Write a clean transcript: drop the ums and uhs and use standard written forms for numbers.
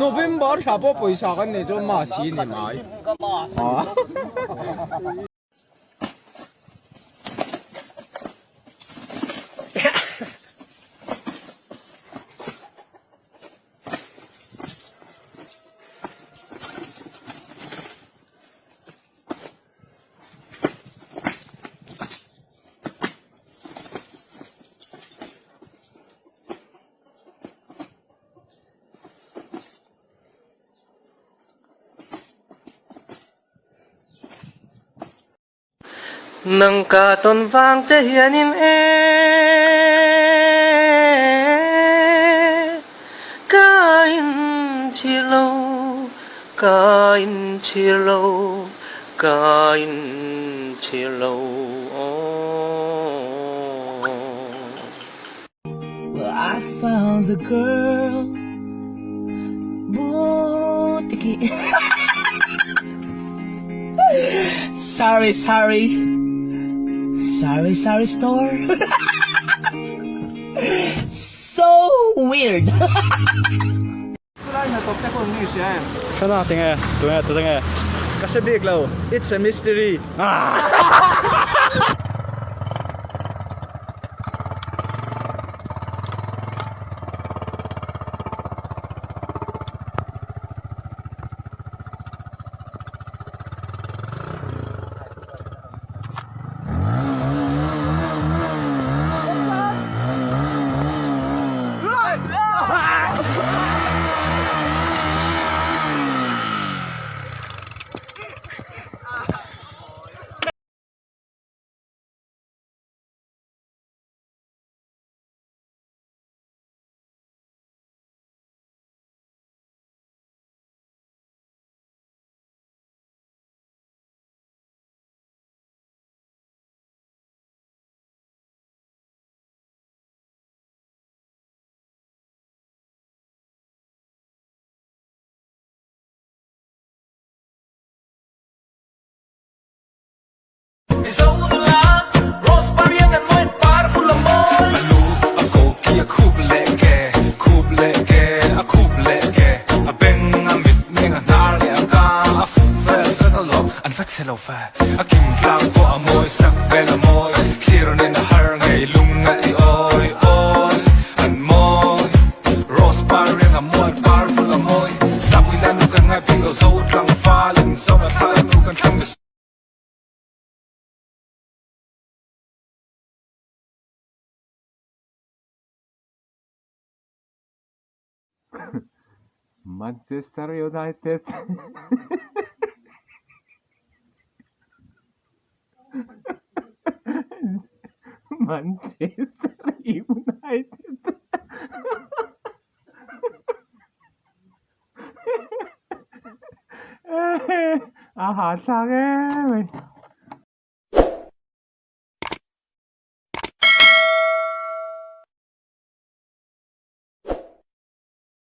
November siapa पैसा kan ni जो मासी ni mai. Nang katon vang che hianin kain chilo kain chilo kain chilo Well, I found the girl boutique. Sorry store. So weird. Kana tinga, tunga. Kasi big low. It's a mystery. Aking lang po amoy sakbel amoy Kliro na nahar ngay lunga di oy oy Anmoy Rose parang amoy powerful amoy Sabi lang nukan ngay pingo zod lang falling So matala nukan kang Manchester United. Manchester United. Aha, sakit.